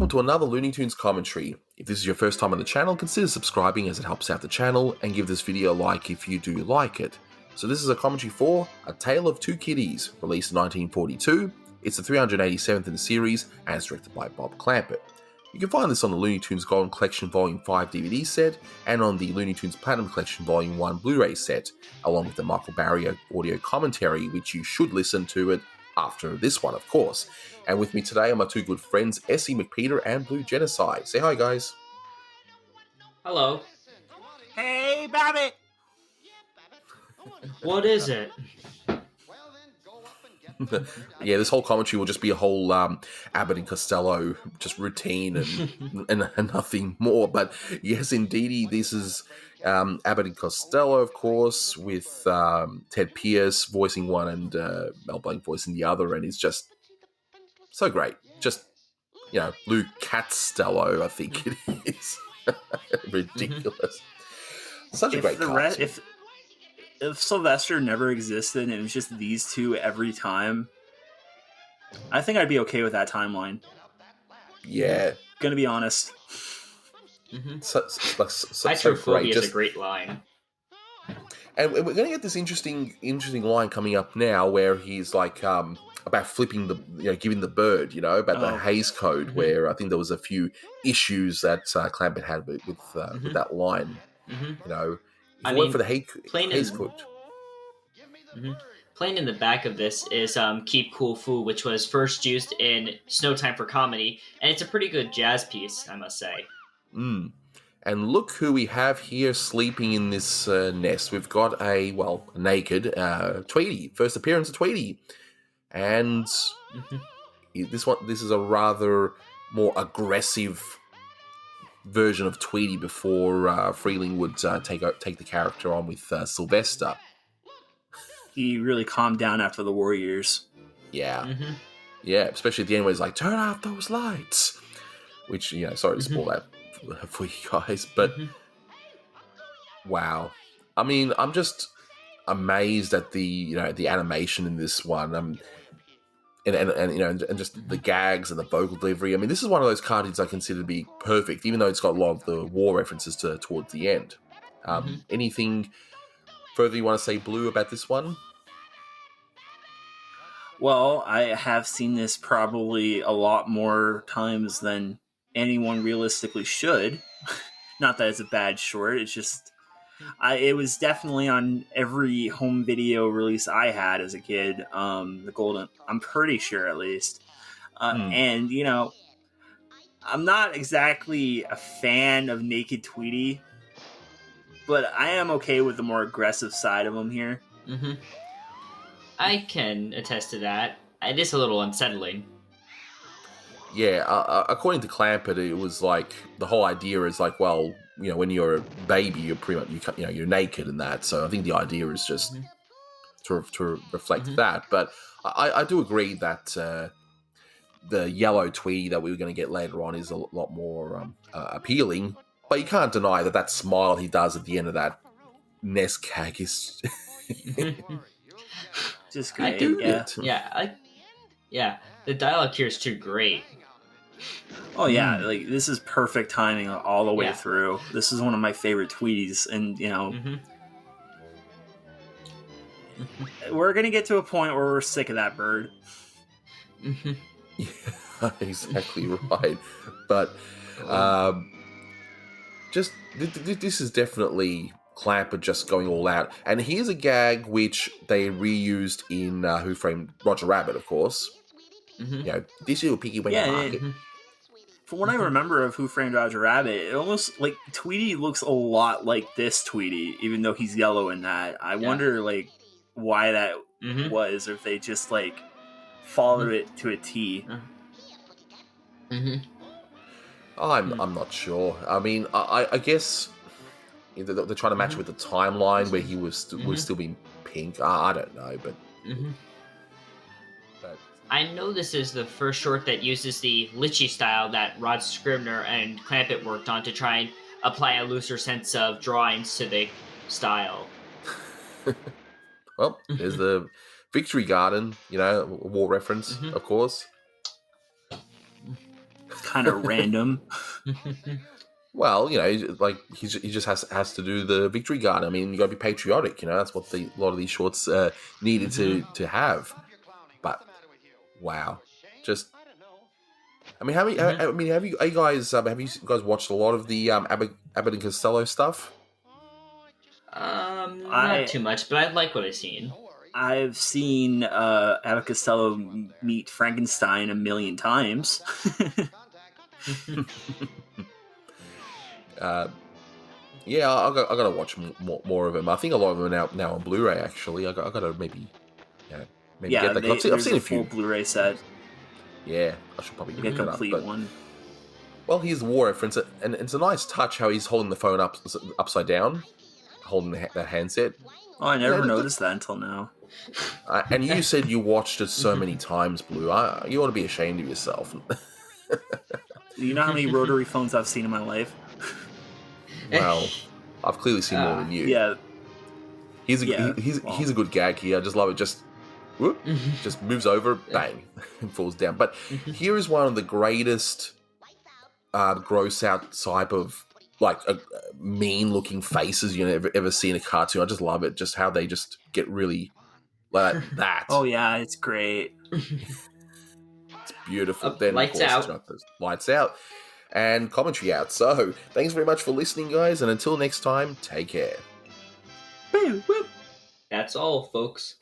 welcome to another Looney Tunes commentary. If this is your first time on the channel, consider subscribing as it helps out the channel, and give this video a like if you do like it. So this is a commentary for A Tale of Two Kitties, released in 1942. It's the 387th in the series, and it's directed by Bob Clampett. You can find this on the Looney Tunes Golden Collection Volume 5 DVD set, and on the Looney Tunes Platinum Collection Volume 1 Blu-ray set, along with the Michael Barry audio commentary, which you should listen to it after this one, of course. And with me today are my two good friends, SC MacPeter and Blue Genocide. Say hi, guys. Hello. Hey, Babbitt! What is it? Yeah, this whole commentary will just be a whole Abbott and Costello just routine and nothing more. But yes, indeedy, this is Abbott and Costello, of course, with Ted Pierce voicing one and Mel Blanc voicing the other, and it's just so great. Just, you know, Lou Costello, I think it is. Ridiculous. Such a great cartoon. If Sylvester never existed and it was just these two every time, I think I'd be okay with that timeline. Yeah. Gonna be honest. Mm-hmm. So great. Is a great line. And we're going to get this interesting line coming up now where he's like about flipping giving the bird, about the Hays Code, where I think there was a few issues that Clampett had with that line. I went for the Hays Code. Playing in the back of this is Keep Cool Fool, which was first used in Snow Time for Comedy, and it's a pretty good jazz piece, I must say. And look who we have here sleeping in this nest. We've got a naked Tweety. First appearance of Tweety. And this is a rather more aggressive version of Tweety before Freeling would take the character on with Sylvester. He really calmed down after the war years. Yeah. Yeah, especially at the end where he's like, turn off those lights. Which, sorry to spoil that for you guys, but wow. I mean, I'm just amazed at the animation in this one. And just the gags and the vocal delivery. I mean, this is one of those cartoons I consider to be perfect, even though it's got a lot of the war references towards the end. Anything further you want to say, Blue, about this one? Well, I have seen this probably a lot more times than anyone realistically should. Not that it's a bad short, it's just it was definitely on every home video release I had as a kid. The Golden, I'm pretty sure at least. And I'm not exactly a fan of Naked Tweety, but I am okay with the more aggressive side of him here. I can attest to that. It is a little unsettling. Yeah, according to Clampett, it was like the whole idea is like, well, when you're a baby, you're pretty much you're naked and that. So I think the idea is just to reflect that. But I do agree that the yellow Tweety that we were going to get later on is a lot more appealing. But you can't deny that smile he does at the end of that nest gag is just great. I do, yeah. The dialogue here is too great. Oh yeah, like this is perfect timing all the way through. This is one of my favorite Tweeties, and we're gonna get to a point where we're sick of that bird. Yeah, exactly right. But just this is definitely Clampett just going all out. And here's a gag which they reused in Who Framed Roger Rabbit, of course. This little piggy went to market. From what I remember of Who Framed Roger Rabbit, it almost like Tweety looks a lot like this Tweety, even though he's yellow in that. I wonder why that was, or if they just followed it to a T. I'm not sure. I mean, I guess they're trying to match with the timeline where he was still being pink. I don't know, but. I know this is the first short that uses the Litchi style that Rod Scribner and Clampett worked on to try and apply a looser sense of drawings to the style. Well, there's the Victory Garden, a war reference, of course. kind of random. Well, you know, like he just has to do the victory garden. I mean, you got to be patriotic. You know, that's what a lot of these shorts needed to have. But wow, just I mean, have you guys watched a lot of the Abbott and Costello stuff? Not too much, but I like what I've seen. I've seen Abbott Costello meet Frankenstein a million times. Yeah, I gotta watch more of them. I think a lot of them are now on Blu-ray. Actually, I gotta maybe get that. I've seen a few full Blu-ray set. Yeah, I should probably Get a complete one. Well, here's the war reference, and it's a nice touch how he's holding the phone upside down, holding that handset. Oh, I never noticed that until now. And you said you watched it so many times, Blue. You ought to be ashamed of yourself. You know how many rotary phones I've seen in my life? Well, I've clearly seen more than you. Yeah. He's a good gag here. I just love it. Just whoop, just moves over, bang, and falls down. But here is one of the greatest gross out type of like mean-looking faces you ever see in a cartoon. I just love it. Just how they just get really like that. Oh yeah, it's great. It's beautiful. Then lights of course, out. Lights out, and commentary out. So thanks very much for listening, guys, and until next time, take care. That's all, folks.